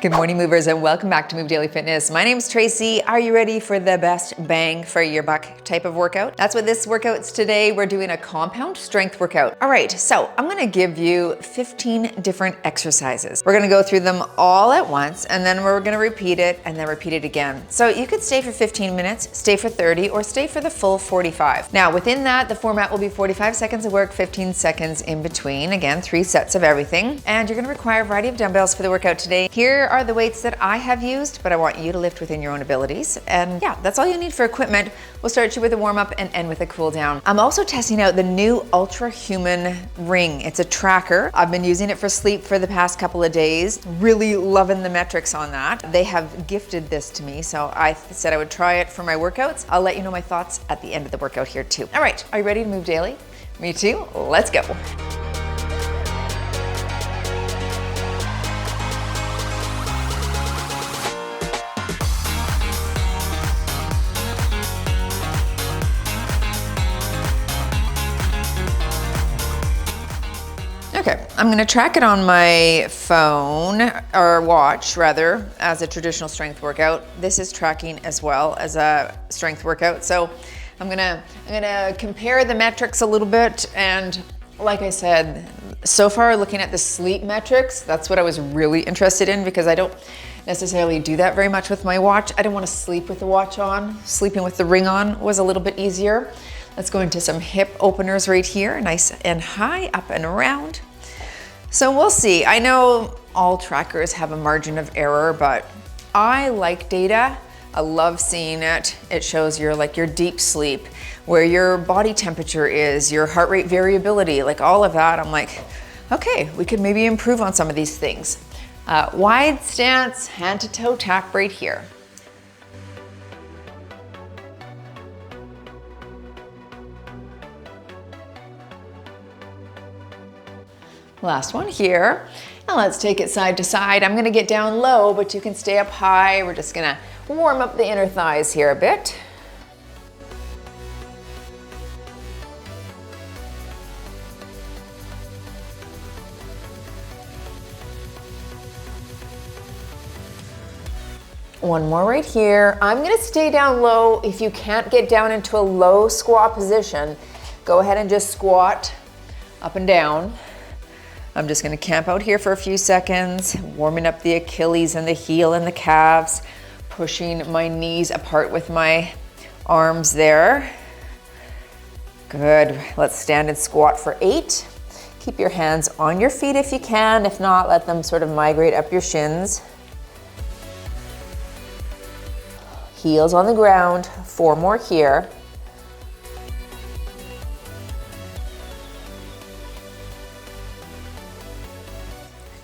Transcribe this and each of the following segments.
Good morning, movers, and welcome back to Move Daily Fitness. My name's Tracy. Are you ready for the best bang for your buck type of workout? That's what this workout's today. We're doing a compound strength workout. All right, so I'm gonna give you 15 different exercises. We're gonna go through them all at once, and then we're gonna repeat it and then repeat it again. So you could stay for 15 minutes, stay for 30, or stay for the full 45. Now, within that, the format will be 45 seconds of work, 15 seconds in between. Again, 3 sets of everything. And you're gonna require a variety of dumbbells for the workout today. Here are the weights that I have used, but I want you to lift within your own abilities. And yeah, that's all you need for equipment. We'll start you with a warm up and end with a cool down. I'm also testing out the new Ultra Human ring. It's a tracker. I've been using it for sleep for the past couple of days. Really loving the metrics on that. They have gifted this to me, so I said I would try it for my workouts. I'll let you know my thoughts at the end of the workout here too. All right, are you ready to move daily? Me too, let's go. Okay, I'm gonna track it on my phone, or watch rather, as a traditional strength workout. This is tracking as well as a strength workout. So I'm gonna compare the metrics a little bit. And like I said, so far looking at the sleep metrics, that's what I was really interested in, because I don't necessarily do that very much with my watch. I don't wanna sleep with the watch on. Sleeping with the ring on was a little bit easier. Let's go into some hip openers right here, nice and high, up and around. So we'll see. I know all trackers have a margin of error, but I like data. I love seeing it. It shows your deep sleep, where your body temperature is, your heart rate variability, like all of that. I'm like, okay, we could maybe improve on some of these things. Wide stance, hand to toe tap right here. Last one here. Now let's take it side to side. I'm gonna get down low, but you can stay up high. We're just gonna warm up the inner thighs here a bit. One more right here. I'm gonna stay down low. If you can't get down into a low squat position, go ahead and just squat up and down. I'm just gonna camp out here for a few seconds, warming up the Achilles and the heel and the calves, pushing my knees apart with my arms there. Good, let's stand and squat for 8. Keep your hands on your feet if you can. If not, let them sort of migrate up your shins. Heels on the ground, 4 more here.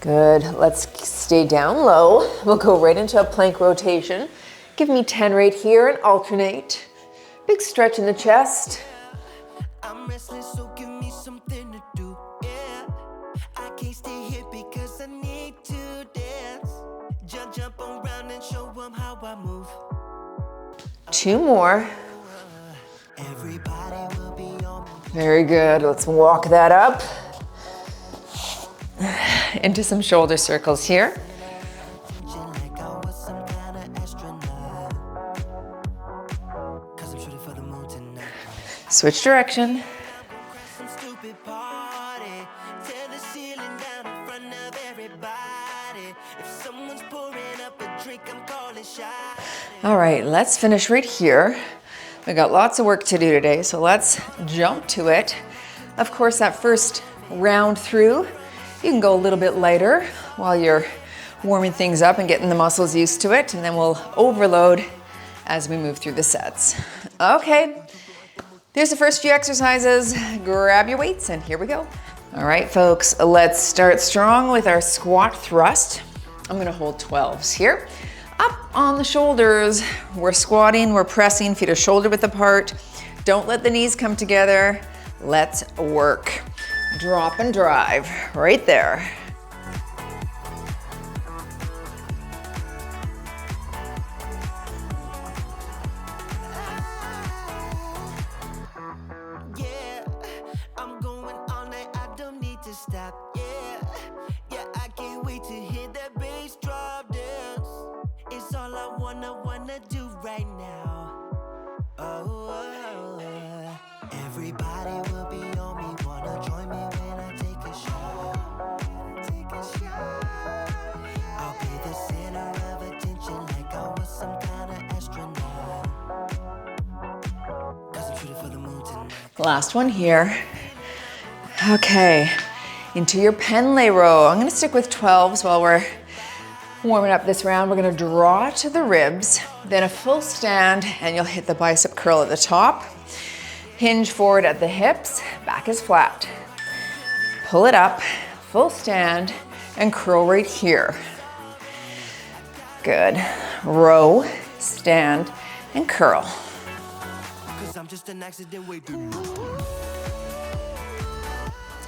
Good, let's stay down low. We'll go right into a plank rotation. Give me 10 right here and alternate. Big stretch in the chest. I'm restless, so give me something to do. Yeah, I can't stay here because I need to dance. Jump around and show them how I move. 2 more. Everybody will be on. Very good, let's walk that up. Into some shoulder circles here. Switch direction. All right, let's finish right here. We got lots of work to do today, so let's jump to it. Of course, that first round through, you can go a little bit lighter while you're warming things up and getting the muscles used to it, and then we'll overload as we move through the sets. Okay, there's the first few exercises. Grab your weights and here we go. All right, folks, let's start strong with our squat thrust. I'm gonna hold 12s here. Up on the shoulders, we're squatting, we're pressing, feet are shoulder width apart. Don't let the knees come together. Let's work. Drop and drive, right there. Yeah, I'm going all night, I don't need to stop. Yeah, I can't wait to hear that bass drop down. Last one here. Okay, into your pen lay row. I'm gonna stick with 12s while we're warming up this round. We're gonna draw to the ribs, then a full stand, and you'll hit the bicep curl at the top. Hinge forward at the hips, back is flat. Pull it up, full stand, and curl right here. Good. Row, stand, and curl.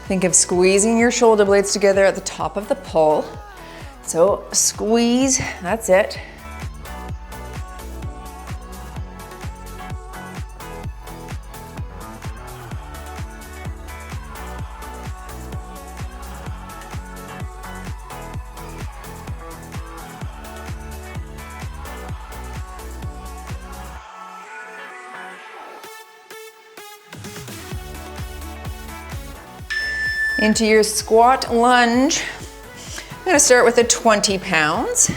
Think of squeezing your shoulder blades together at the top of the pole. So squeeze, that's it. Into your squat lunge. I'm gonna start with a 20 pounds.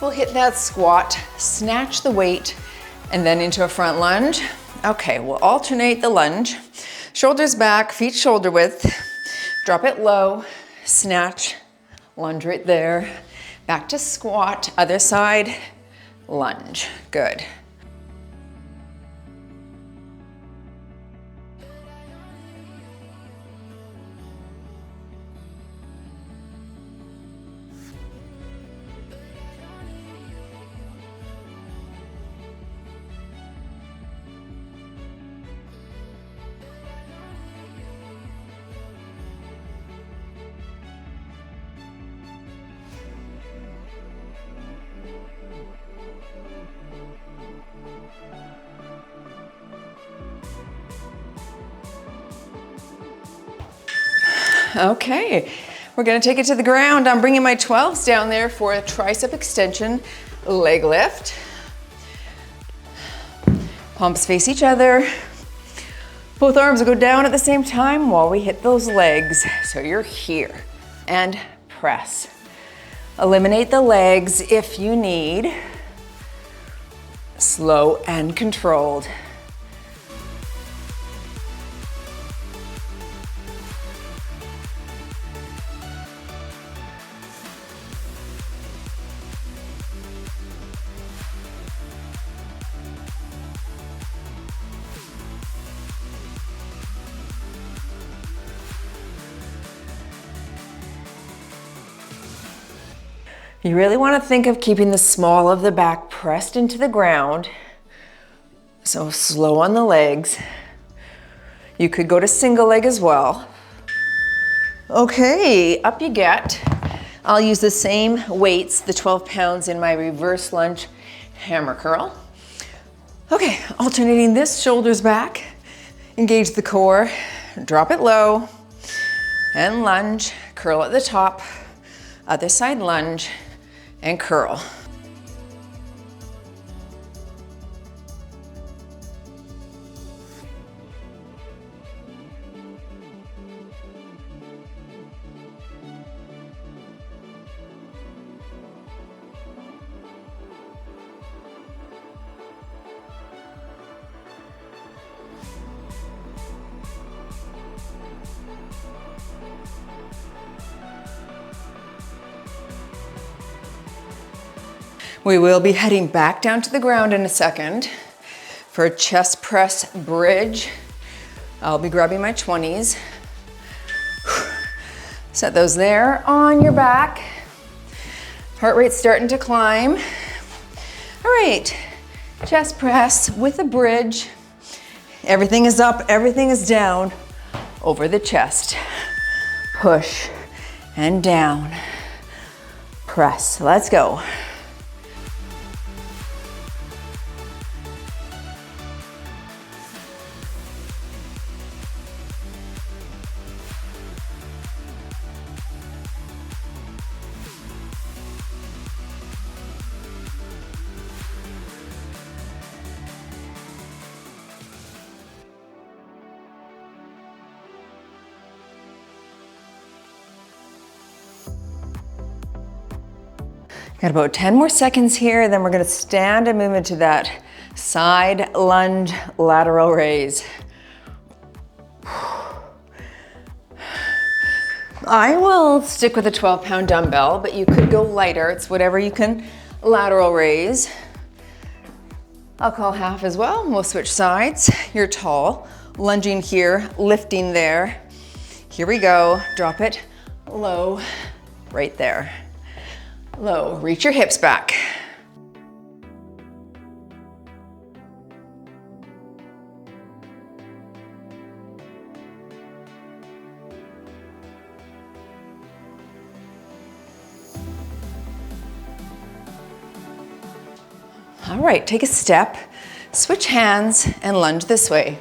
We'll hit that squat, snatch the weight, and then into a front lunge. Okay, we'll alternate the lunge. Shoulders back, feet shoulder width. Drop it low, snatch, lunge right there. Back to squat, other side, lunge. Good. Okay, we're gonna take it to the ground. I'm bringing my 12s down there for a tricep extension, leg lift. Palms face each other. Both arms will go down at the same time while we hit those legs. So you're here and press. Eliminate the legs if you need. Slow and controlled. You really want to think of keeping the small of the back pressed into the ground. So slow on the legs. You could go to single leg as well. Okay, up you get. I'll use the same weights, the 12 pounds in my reverse lunge hammer curl. Okay, alternating this, shoulders back. Engage the core, drop it low, and lunge, curl at the top. Other side lunge, and curl. We will be heading back down to the ground in a second for a chest press bridge. I'll be grabbing my 20s. Set those there on your back. Heart rate's starting to climb. All right, chest press with a bridge. Everything is up, everything is down over the chest. Push and down. Press, let's go. Got about 10 more seconds here, then we're gonna stand and move into that side lunge lateral raise. I will stick with a 12-pound dumbbell, but you could go lighter. It's whatever you can lateral raise. I'll call half as well. We'll switch sides. You're tall. Lunging here, lifting there. Here we go. Drop it low, right there. Low. Reach your hips back. All right, take a step, switch hands, and lunge this way.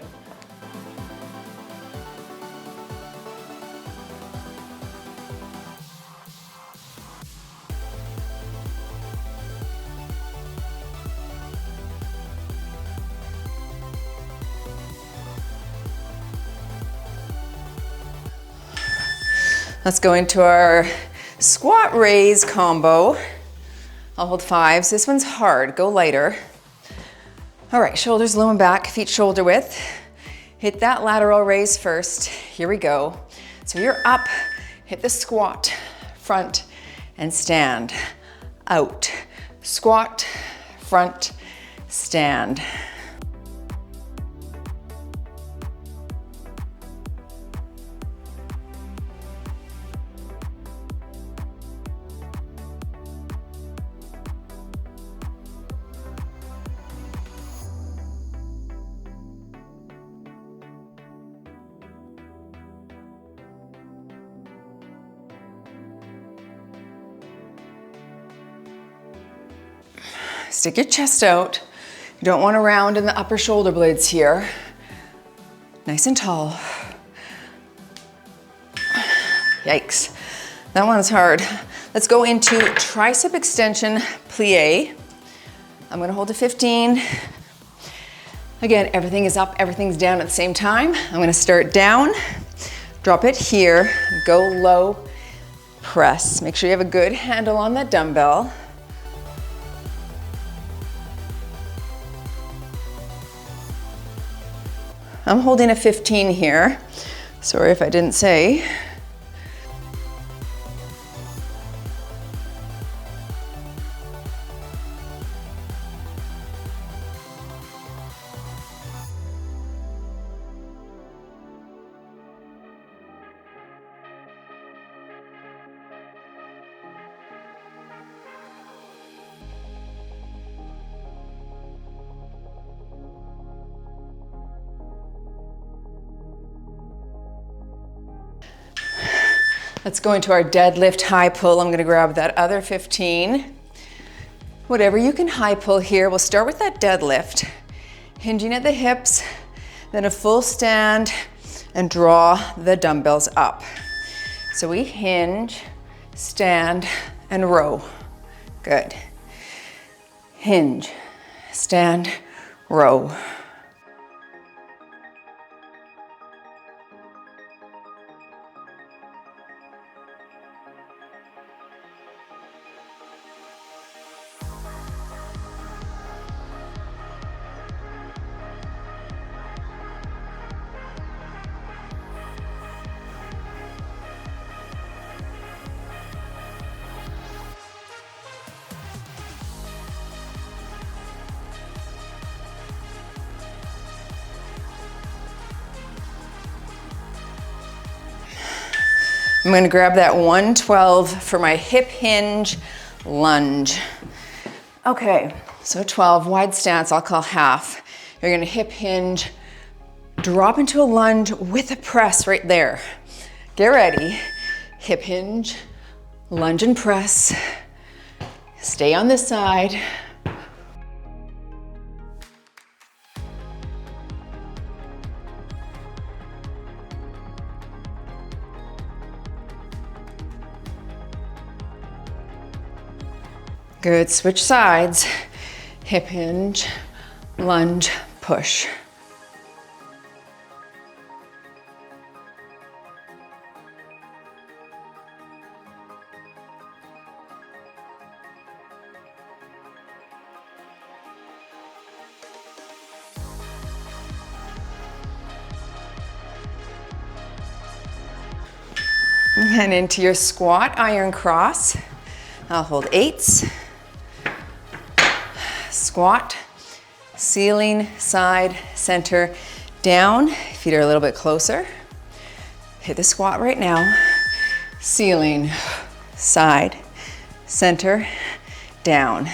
Let's go into our squat raise combo. I'll hold 5s. This one's hard. Go lighter. All right, shoulders low and back, feet shoulder width. Hit that lateral raise first. Here we go. So you're up, hit the squat, front, and stand. Out. Squat, front, stand. Stick your chest out. You don't want to round in the upper shoulder blades here. Nice and tall. Yikes. That one's hard. Let's go into tricep extension plie. I'm going to hold to 15. Again, everything is up, everything's down at the same time. I'm going to start down, drop it here, go low, press. Make sure you have a good handle on that dumbbell. I'm holding a 15 here. Sorry if I didn't say. Let's go into our deadlift high pull. I'm gonna grab that other 15. Whatever you can high pull here. We'll start with that deadlift. Hinging at the hips, then a full stand and draw the dumbbells up. So we hinge, stand, and row. Good. Hinge, stand, row. I'm going to grab that 112 for my hip hinge lunge. Okay, so 12, wide stance, I'll call half. You're going to hip hinge, drop into a lunge with a press right there. Get ready. Hip hinge, lunge and press. Stay on this side. Good, switch sides. Hip hinge, lunge, push. And into your squat iron cross. I'll hold 8s. Squat, ceiling, side, center, down. Feet are a little bit closer. Hit the squat right now. Ceiling, side, center, down.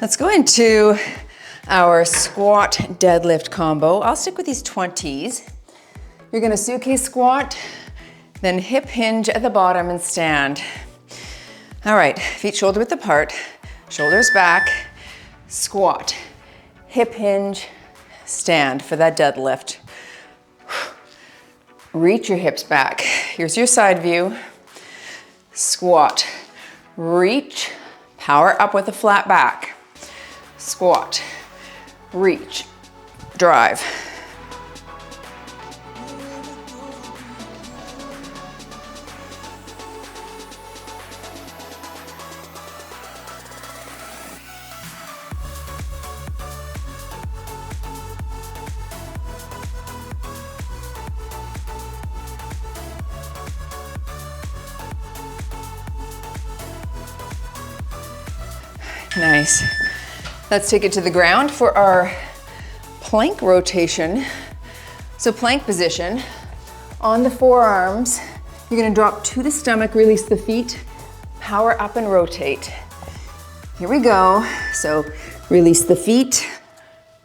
Let's go into our squat deadlift combo. I'll stick with these 20s. You're gonna suitcase squat, then hip hinge at the bottom and stand. All right, feet shoulder width apart, shoulders back, squat, hip hinge, stand for that deadlift. Reach your hips back. Here's your side view. Squat, reach, power up with a flat back. Squat, reach, drive. Nice. Let's take it to the ground for our plank rotation. So plank position, on the forearms, you're gonna drop to the stomach, release the feet, power up and rotate. Here we go. So release the feet,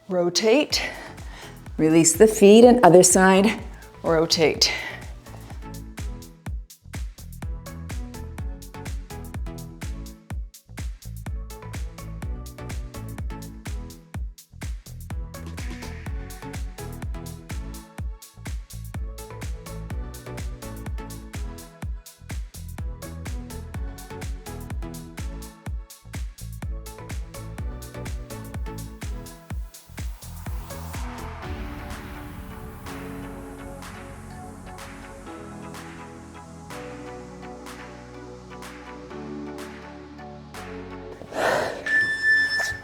rotate, release the feet, and other side, rotate.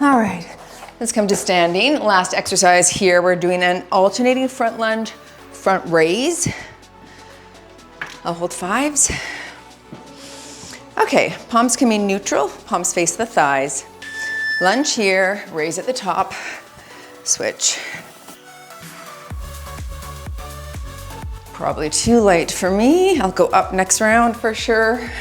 All right, let's come to standing. Last exercise here. We're doing an alternating front lunge, front raise. I'll hold 5s. Okay, palms can be neutral, palms face the thighs. Lunge here, raise at the top, switch. Probably too light for me. I'll go up next round for sure.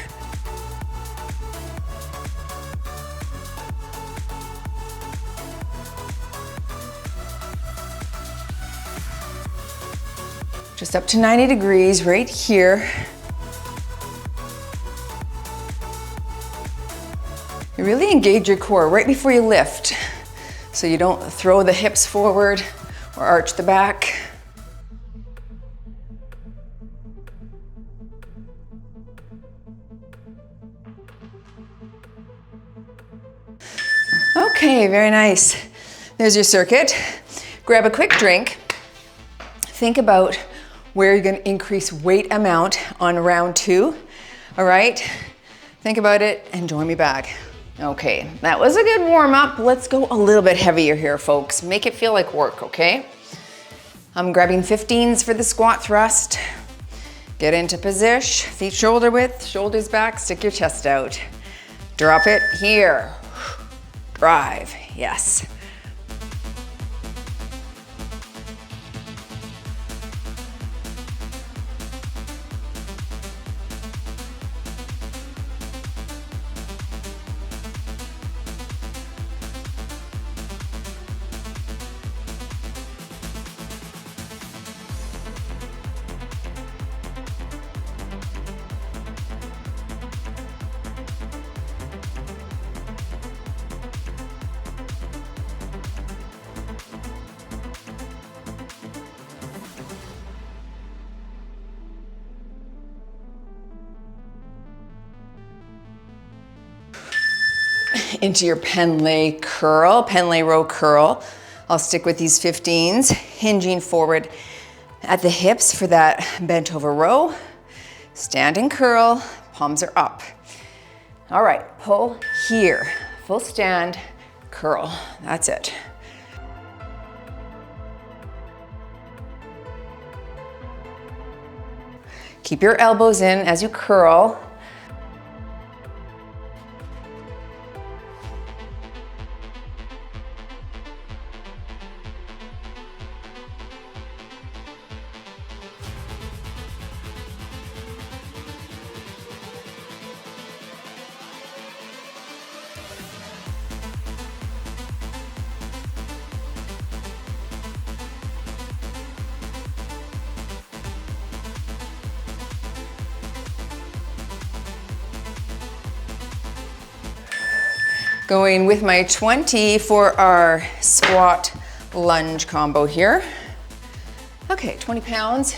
Just up to 90 degrees right here. You really engage your core right before you lift, so you don't throw the hips forward or arch the back. Okay, very nice. There's your circuit. Grab a quick drink. Think about where you're gonna increase weight amount on round 2, all right? Think about it and join me back. Okay, that was a good warm up. Let's go a little bit heavier here, folks. Make it feel like work, okay? I'm grabbing 15s for the squat thrust. Get into position, feet shoulder width, shoulders back, stick your chest out. Drop it here. Drive, yes. into your pen lay curl, pen lay row curl. I'll stick with these 15s, hinging forward at the hips for that bent over row. Stand and curl, palms are up. All right, pull here, full stand, curl, that's it. Keep your elbows in as you curl. Going with my 20 for our squat lunge combo here. Okay, 20 pounds.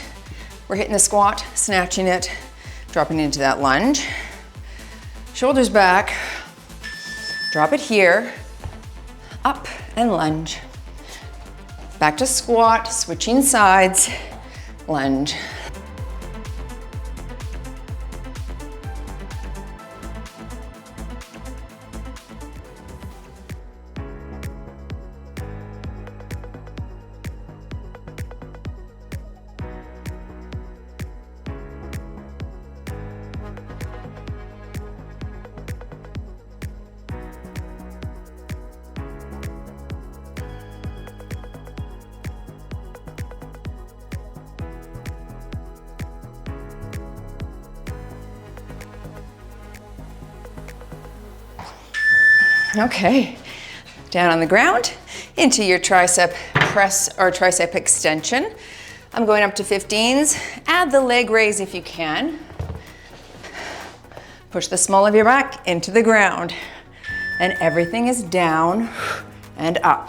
We're hitting the squat, snatching it, dropping into that lunge. Shoulders back, drop it here, up and lunge. Back to squat, switching sides, lunge. Okay, down on the ground, into your tricep press or tricep extension. I'm going up to 15s. Add the leg raise if you can. Push the small of your back into the ground. And everything is down and up.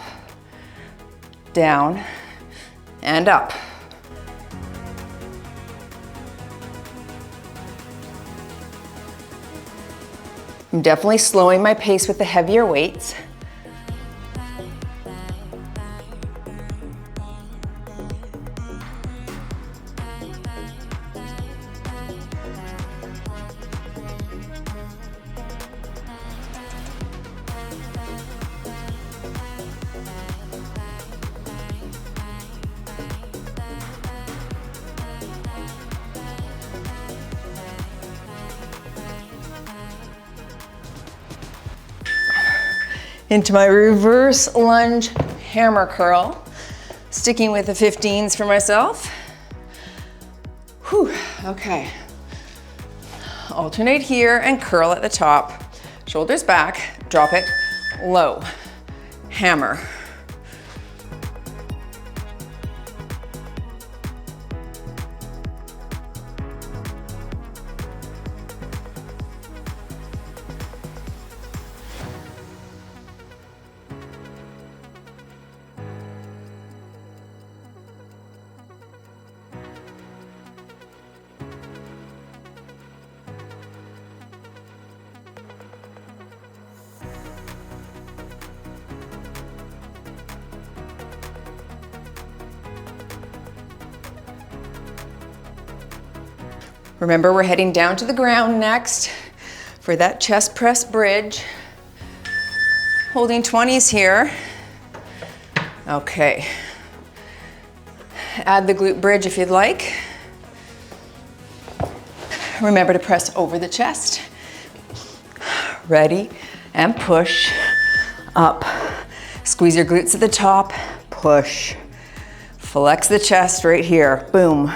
Down and up. I'm definitely slowing my pace with the heavier weights. Into my reverse lunge hammer curl, sticking with the 15s for myself. Whew, okay. Alternate here and curl at the top. Shoulders back, drop it low, hammer. Remember, we're heading down to the ground next for that chest press bridge. Holding 20s here. Okay. Add the glute bridge if you'd like. Remember to press over the chest. Ready, and push up. Squeeze your glutes at the top, push. Flex the chest right here, boom.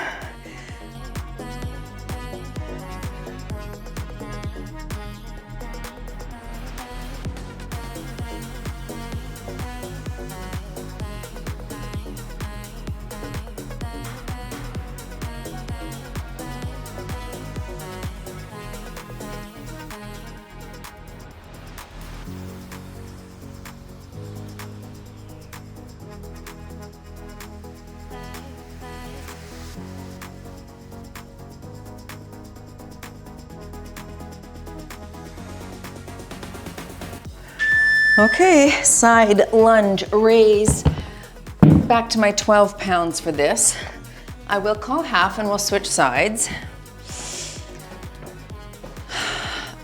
Okay, side lunge raise. Back to my 12 pounds for this. I will call half and we'll switch sides.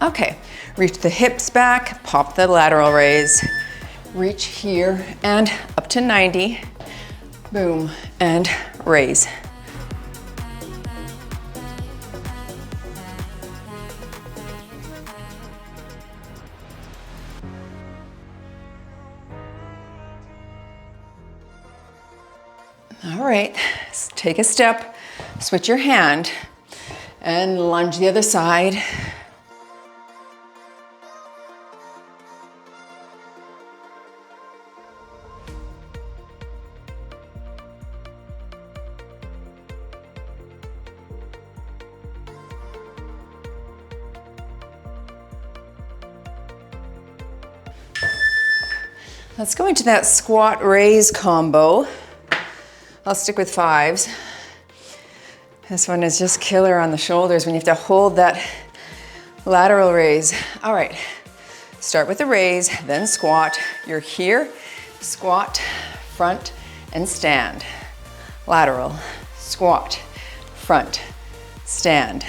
Okay, reach the hips back, pop the lateral raise. Reach here and up to 90. Boom, and raise. All right, take a step, switch your hand, and lunge the other side. Let's go into that squat raise combo. I'll stick with 5s. This one is just killer on the shoulders when you have to hold that lateral raise. All right, start with the raise, then squat. You're here, squat, front, and stand. Lateral, squat, front, stand.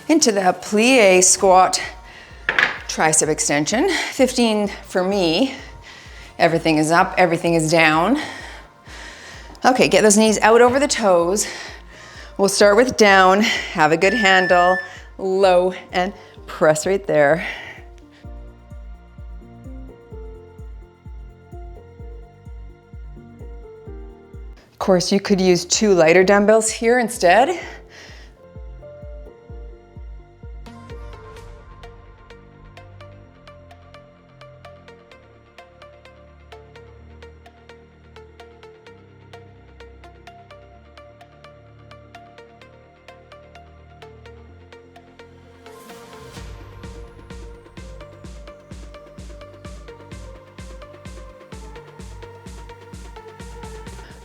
Into the plie squat tricep extension. 15 for me. Everything is up, everything is down. Okay, get those knees out over the toes. We'll start with down, have a good handle, low, and press right there. Of course, you could use 2 lighter dumbbells here instead.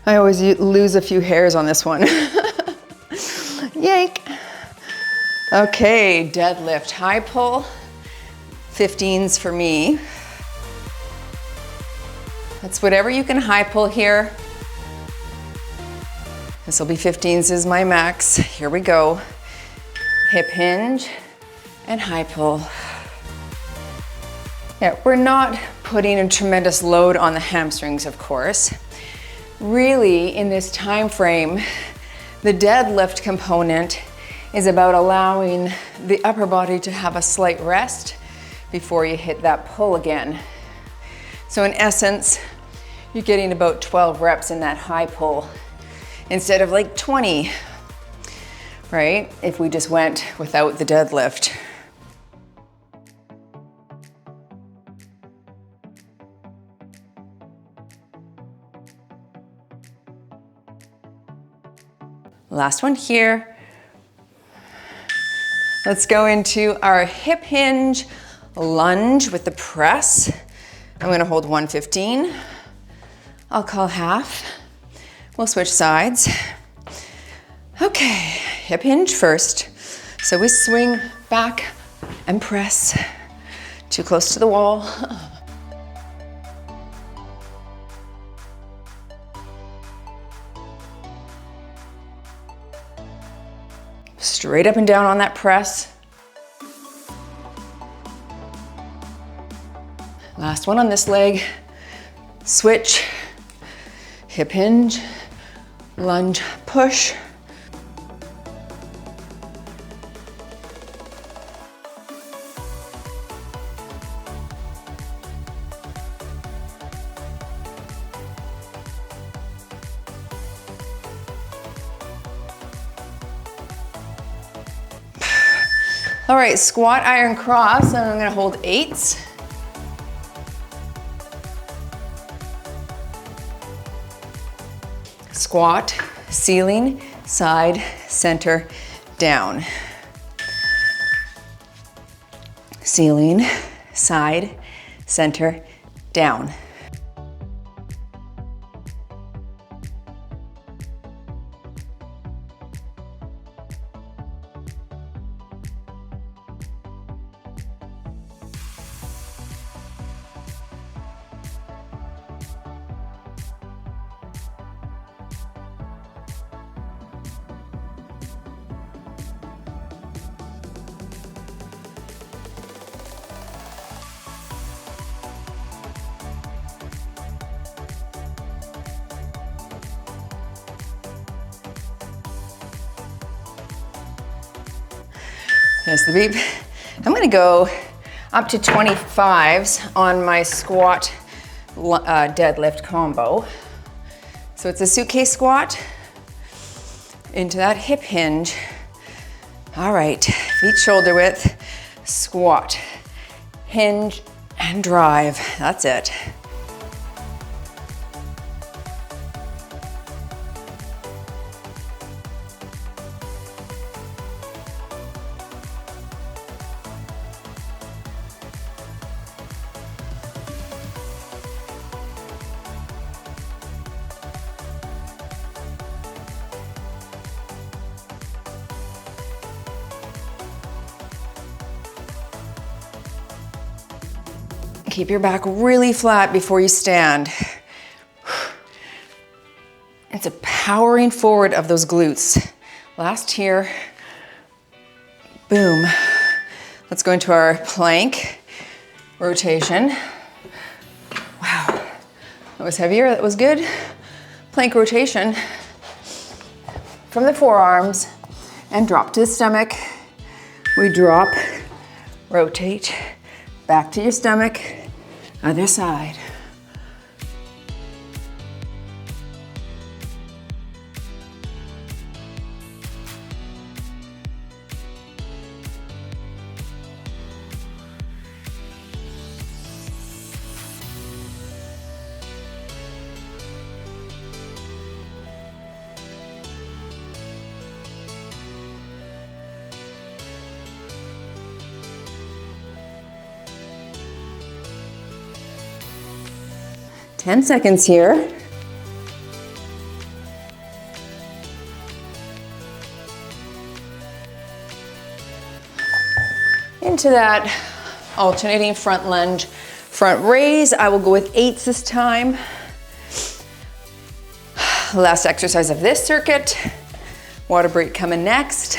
I always lose a few hairs on this one. Yank. Okay, deadlift, high pull. 15s for me. That's whatever you can high pull here. This will be 15s is my max. Here we go. Hip hinge and high pull. Yeah, we're not putting a tremendous load on the hamstrings, of course. Really, in this time frame, the deadlift component is about allowing the upper body to have a slight rest before you hit that pull again. So in essence, you're getting about 12 reps in that high pull instead of like 20, right? If we just went without the deadlift. Last one here. Let's go into our hip hinge lunge with the press. I'm gonna hold 115. I'll call half. We'll switch sides. Okay, hip hinge first. So we swing back and press. Too close to the wall. Straight up and down on that press. Last one on this leg. Switch, hip hinge, lunge, push. All right, squat iron cross, and I'm gonna hold 8s. Squat, ceiling, side, center, down. Ceiling, side, center, down. There's the beep. I'm gonna go up to 25s on my squat deadlift combo. So it's a suitcase squat into that hip hinge. All right, feet shoulder width, squat, hinge, and drive. That's it. Keep your back really flat before you stand. It's a powering forward of those glutes. Last here, boom. Let's go into our plank rotation. Wow, that was heavier, that was good. Plank rotation from the forearms and drop to the stomach. We drop, rotate, back to your stomach. Other side. Ten seconds here. Into that alternating front lunge, front raise. I will go with 8s this time. Last exercise of this circuit. Water break coming next.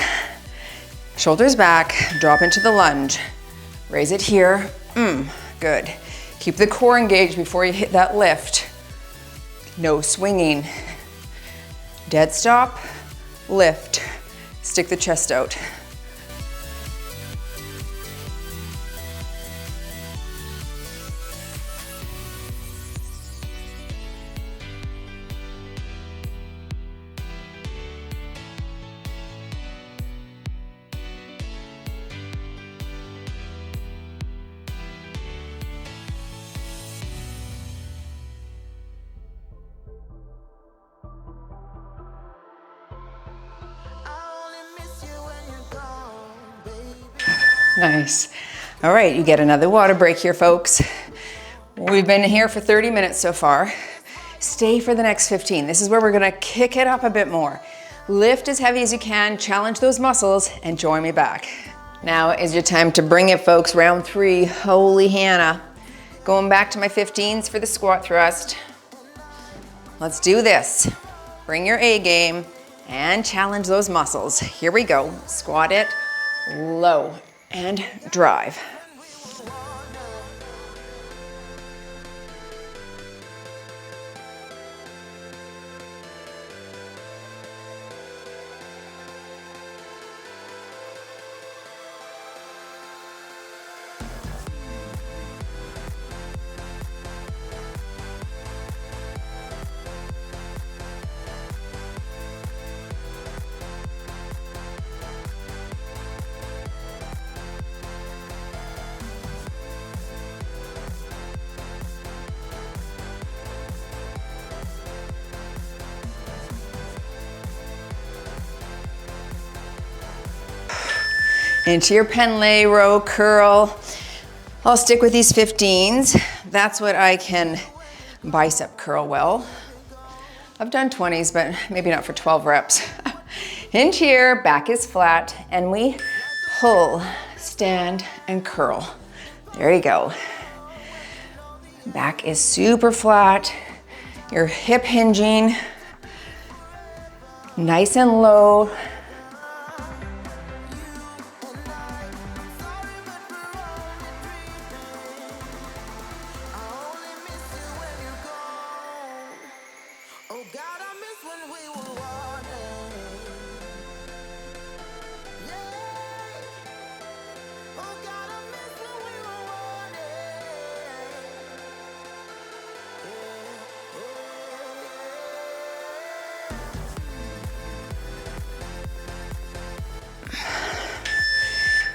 Shoulders back, drop into the lunge. Raise it here, good. Keep the core engaged before you hit that lift. No swinging. Dead stop, lift. Stick the chest out. Nice. All right, you get another water break here, folks. We've been here for 30 minutes so far. Stay for the next 15. This is where we're gonna kick it up a bit more. Lift as heavy as you can, challenge those muscles, and join me back. Now is your time to bring it, folks. Round 3, holy Hannah. Going back to my 15s for the squat thrust. Let's do this. Bring your A game and challenge those muscles. Here we go. Squat it low and drive. Into your pen lay row curl. I'll stick with these 15s. That's what I can bicep curl well. I've done 20s, but maybe not for 12 reps. Hinge here, back is flat, and we pull, stand, and curl. There you go. Back is super flat. Your hip hinging, nice and low.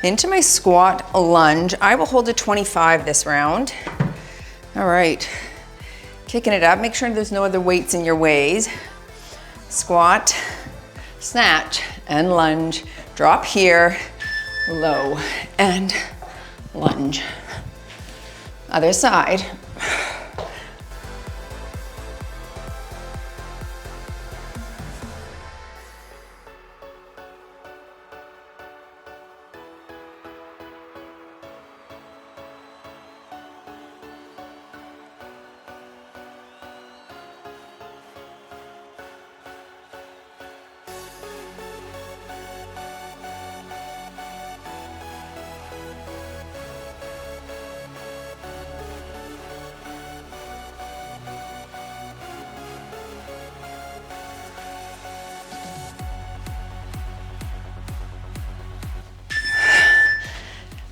Into my squat lunge. I will hold a 25 this round. All right, kicking it up. Make sure there's no other weights in your ways. Squat, snatch, and lunge. Drop here, low, and lunge. Other side.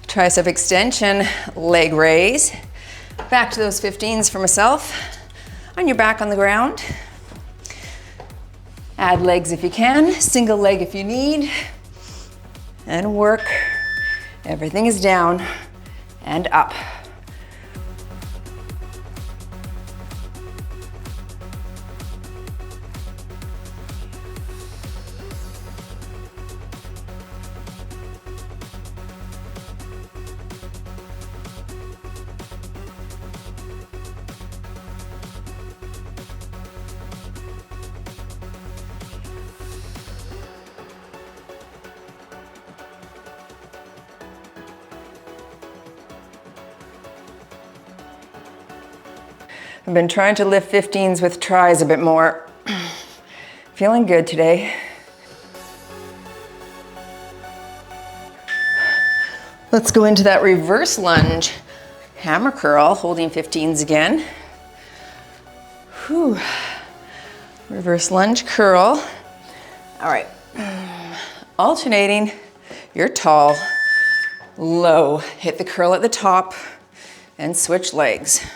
Tricep extension, leg raise. Back to those 15s for myself. On your back on the ground. Add legs if you can, single leg if you need. And work. Everything is down and up. I've been trying to lift 15s with tries a bit more. Feeling good today. Let's go into that reverse lunge. Hammer curl, holding 15s again. Whew. Reverse lunge curl. All right. Alternating. You're tall, low. Hit the curl at the top and switch legs.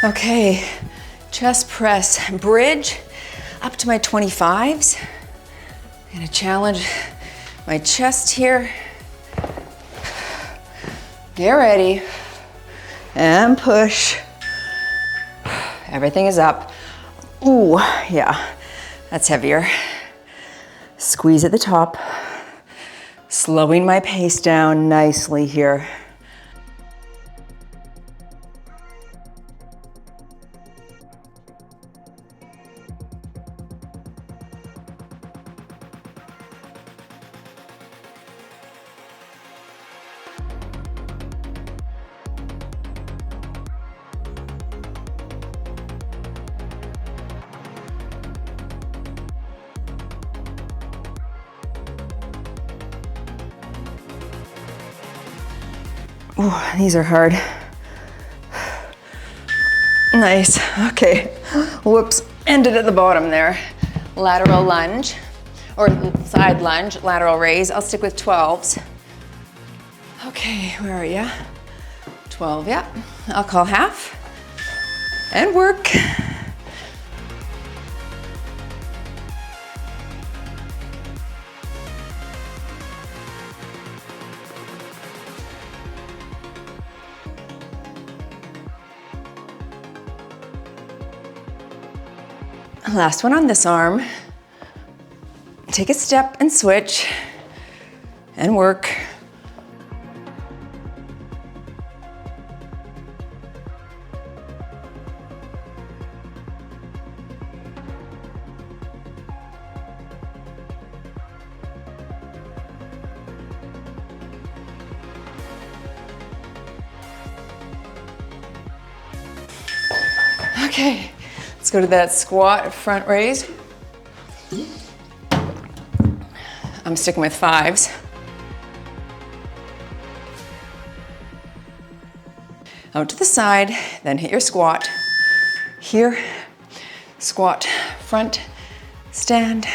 Okay, chest press, bridge up to my 25s. I'm gonna challenge my chest here. Get ready and push. Everything is up. Ooh, yeah, that's heavier. Squeeze at the top, slowing my pace down nicely here. Ooh, these are hard. Nice. Okay. Whoops. Ended at the bottom there. Lateral lunge, or side lunge, lateral raise. I'll stick with 12s. Okay, where are you? 12, yeah. I'll call half and work. Last one on this arm. Take a step and switch and work. Okay, let's go to that squat front raise. I'm sticking with 5s. Out to the side, then hit your squat. Here, squat, front, stand.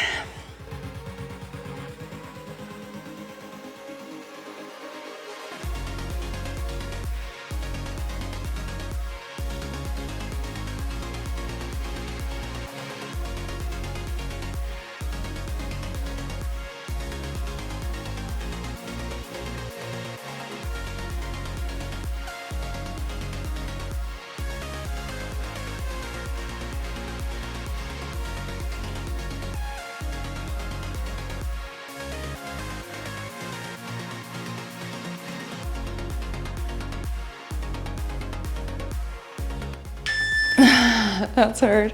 That's hard.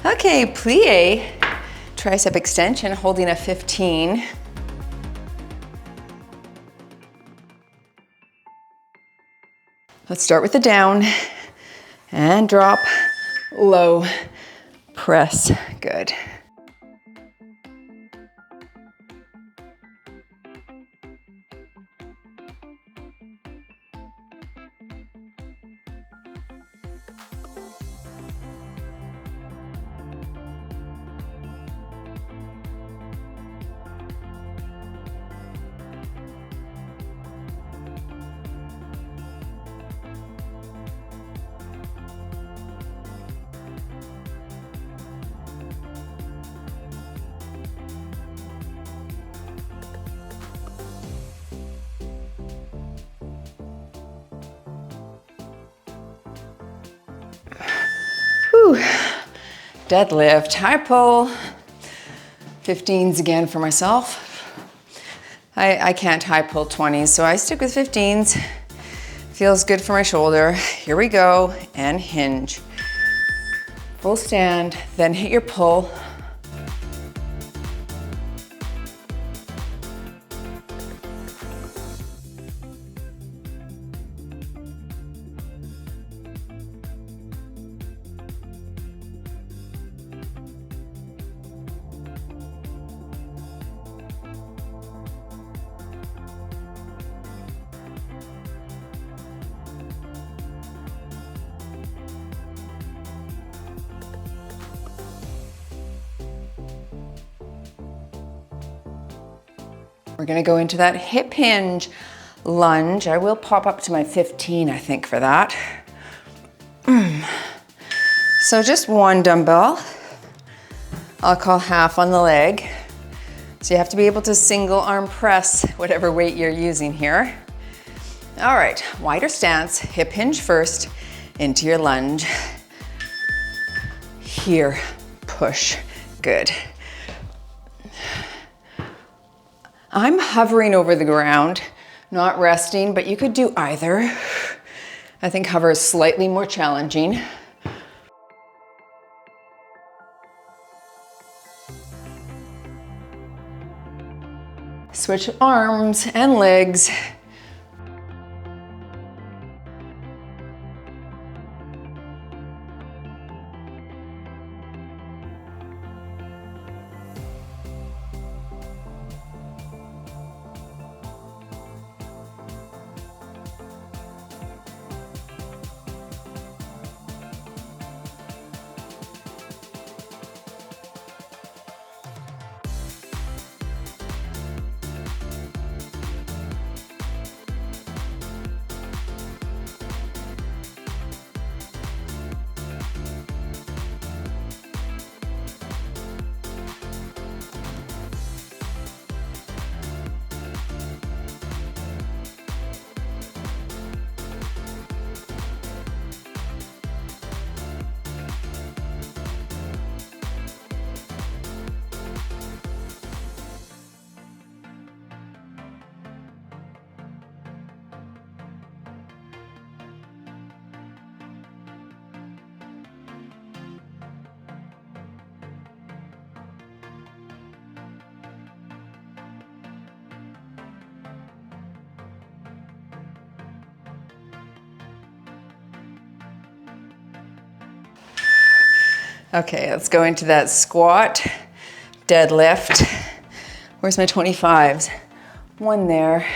Okay, plie, tricep extension, holding a 15. Let's start with the down and drop, low, press, good. Whew. Deadlift, high pull, 15s again for myself. I can't high pull 20s, so I stick with 15s. Feels good for my shoulder. Here we go, and hinge. Full stand, then hit your pull. We're gonna go into that hip hinge lunge. I will pop up to my 15, I think, for that. So just one dumbbell. I'll call half on the leg. So you have to be able to single arm press whatever weight you're using here. All right, wider stance, hip hinge first, into your lunge. Here, push, good. I'm hovering over the ground, not resting, but you could do either. I think hover is slightly more challenging. Switch arms and legs. Okay, let's go into that squat, deadlift. Where's my 25s? One there,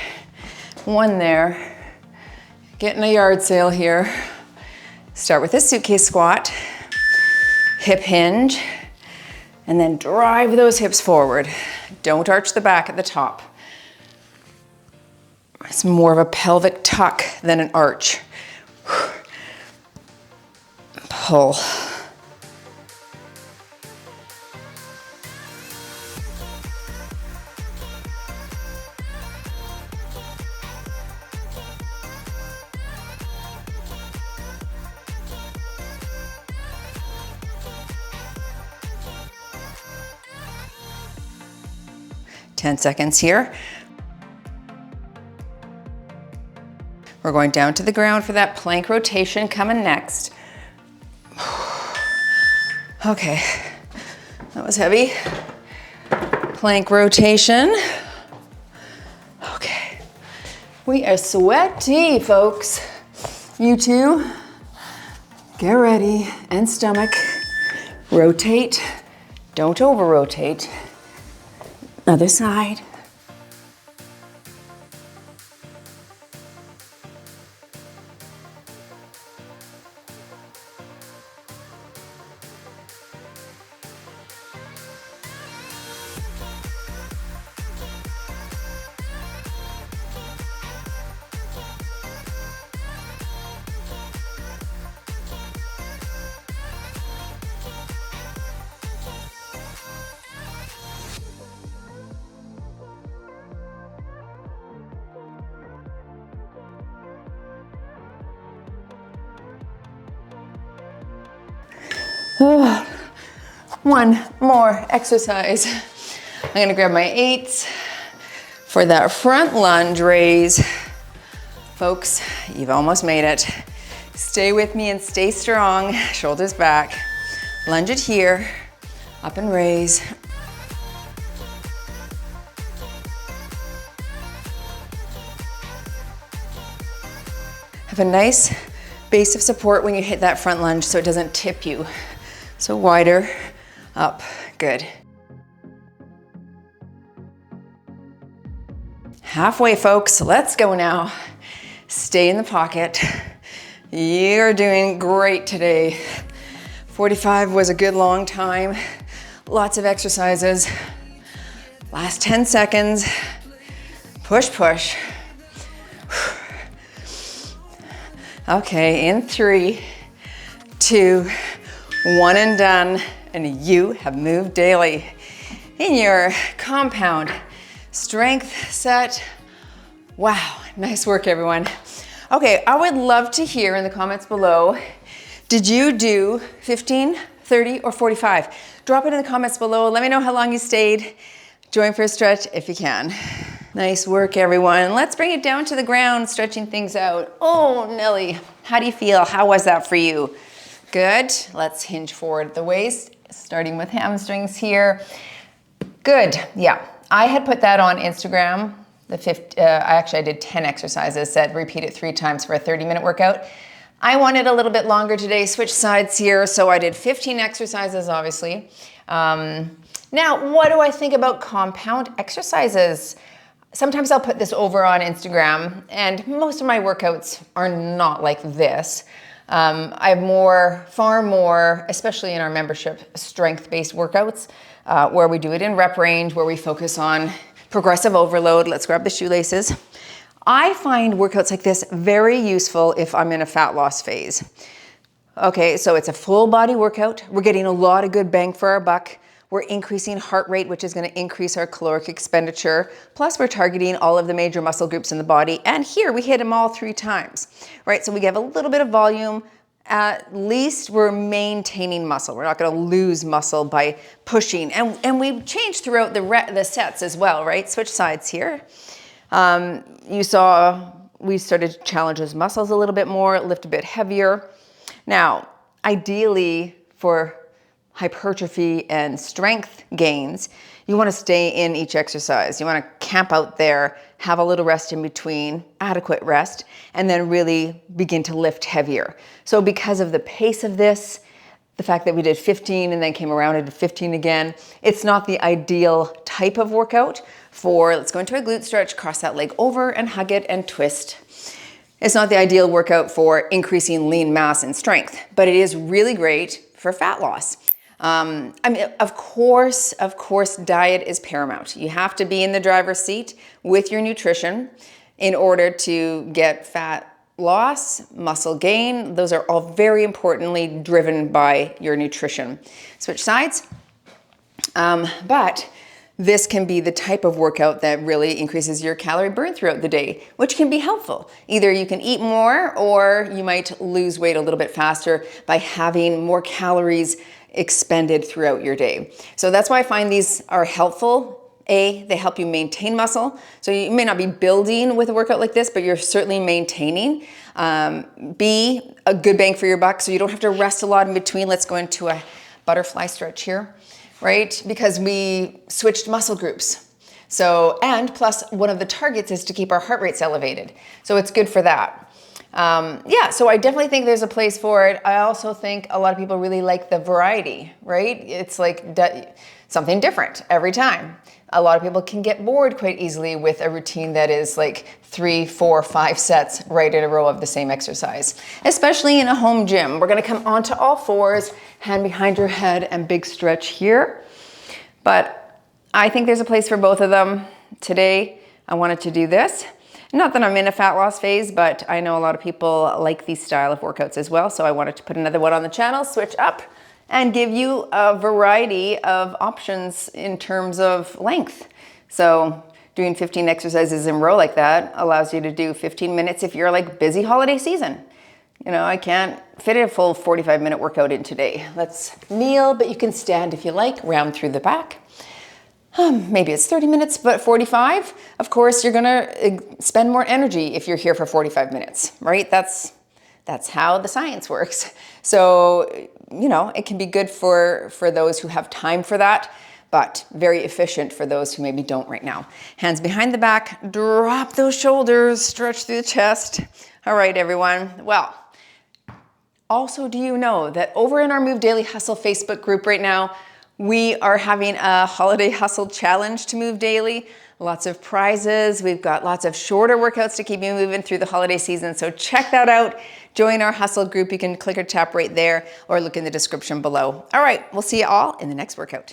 one there. Getting a yard sale here. Start with a suitcase squat, hip hinge, and then drive those hips forward. Don't arch the back at the top. It's more of a pelvic tuck than an arch. Pull. Ten seconds here. We're going down to the ground for that plank rotation coming next. Okay, that was heavy. Plank rotation. Okay, we are sweaty, folks. You too, get ready, and stomach. Rotate, don't over-rotate. Other side. One more exercise. I'm gonna grab my 8s for that front lunge raise. Folks, you've almost made it. Stay with me and stay strong. Shoulders back. Lunge it here, up and raise. Have a nice base of support when you hit that front lunge so it doesn't tip you. So wider, up, good. Halfway, folks, let's go now. Stay in the pocket. You're doing great today. 45 was a good long time. Lots of exercises. Last 10 seconds. Push, push. Okay, in 3, 2, 1 and done, and you have moved daily in your compound strength set. Wow, nice work, everyone. Okay, I would love to hear in the comments below, did you do 15, 30, or 45? Drop it in the comments below. Let me know how long you stayed. Join for a stretch if you can. Nice work, everyone. Let's bring it down to the ground, stretching things out. Oh, Nelly, how do you feel? How was that for you? Good. Let's hinge forward at the waist, starting with hamstrings here. Good. Yeah, I had put that on Instagram. I did 10 exercises, said repeat it 3 times for a 30-minute workout. I wanted a little bit longer today, switch sides here, so I did 15 exercises, obviously. Now, what do I think about compound exercises? Sometimes I'll put this over on Instagram, and most of my workouts are not like this. I have far more, especially in our membership, strength-based workouts, where we do it in rep range, where we focus on progressive overload. Let's grab the shoelaces. I find workouts like this very useful if I'm in a fat loss phase. Okay, so it's a full body workout. We're getting a lot of good bang for our buck. We're increasing heart rate, which is going to increase our caloric expenditure. Plus, we're targeting all of the major muscle groups in the body. And here, we hit them all 3 times, right? So we have a little bit of volume. At least we're maintaining muscle. We're not going to lose muscle by pushing. And we change throughout the sets as well, right? Switch sides here. You saw we started to challenge those muscles a little bit more, lift a bit heavier. Now, ideally for hypertrophy and strength gains, you want to stay in each exercise. You want to camp out there, have a little rest in between, adequate rest, and then really begin to lift heavier. So because of the pace of this, the fact that we did 15 and then came around and did 15 again. It's not the ideal type of workout for, let's go into a glute stretch, cross that leg over and hug it and twist. It's not the ideal workout for increasing lean mass and strength, but it is really great for fat loss. I mean, of course, diet is paramount. You have to be in the driver's seat with your nutrition in order to get fat loss, muscle gain. Those are all very importantly driven by your nutrition. Switch sides. But this can be the type of workout that really increases your calorie burn throughout the day, which can be helpful. Either you can eat more or you might lose weight a little bit faster by having more calories expended throughout your day. So that's why I find these are helpful. A, they help you maintain muscle. So you may not be building with a workout like this, but you're certainly maintaining. B, a good bang for your buck, so you don't have to rest a lot in between. Let's go into a butterfly stretch here, right? Because we switched muscle groups. So, and plus one of the targets is to keep our heart rates elevated. So it's good for that. Yeah, so I definitely think there's a place for it. I also think a lot of people really like the variety, right? It's like something different every time. A lot of people can get bored quite easily with a routine that is like 3, 4, 5 sets right in a row of the same exercise, especially in a home gym. We're gonna come onto all fours, hand behind your head and big stretch here. But I think there's a place for both of them. Today, I wanted to do this. Not that I'm in a fat loss phase, but I know a lot of people like these style of workouts as well. So I wanted to put another one on the channel, switch up, and give you a variety of options in terms of length. So doing 15 exercises in a row like that allows you to do 15 minutes if you're like busy holiday season. You know, I can't fit a full 45-minute workout in today. Let's kneel, but you can stand if you like, round through the back. Maybe it's 30 minutes, but 45. Of course, you're gonna spend more energy if you're here for 45 minutes, right? That's how the science works. So, you know, it can be good for those who have time for that, but very efficient for those who maybe don't right now. Hands behind the back, drop those shoulders, stretch through the chest. All right, everyone. Well, also, do you know that over in our Move Daily Hustle Facebook group right now, we are having a holiday hustle challenge to Move Daily. Lots of prizes. We've got lots of shorter workouts to keep you moving through the holiday season. So check that out. Join our hustle group. You can click or tap right there or look in the description below. All right, we'll see you all in the next workout.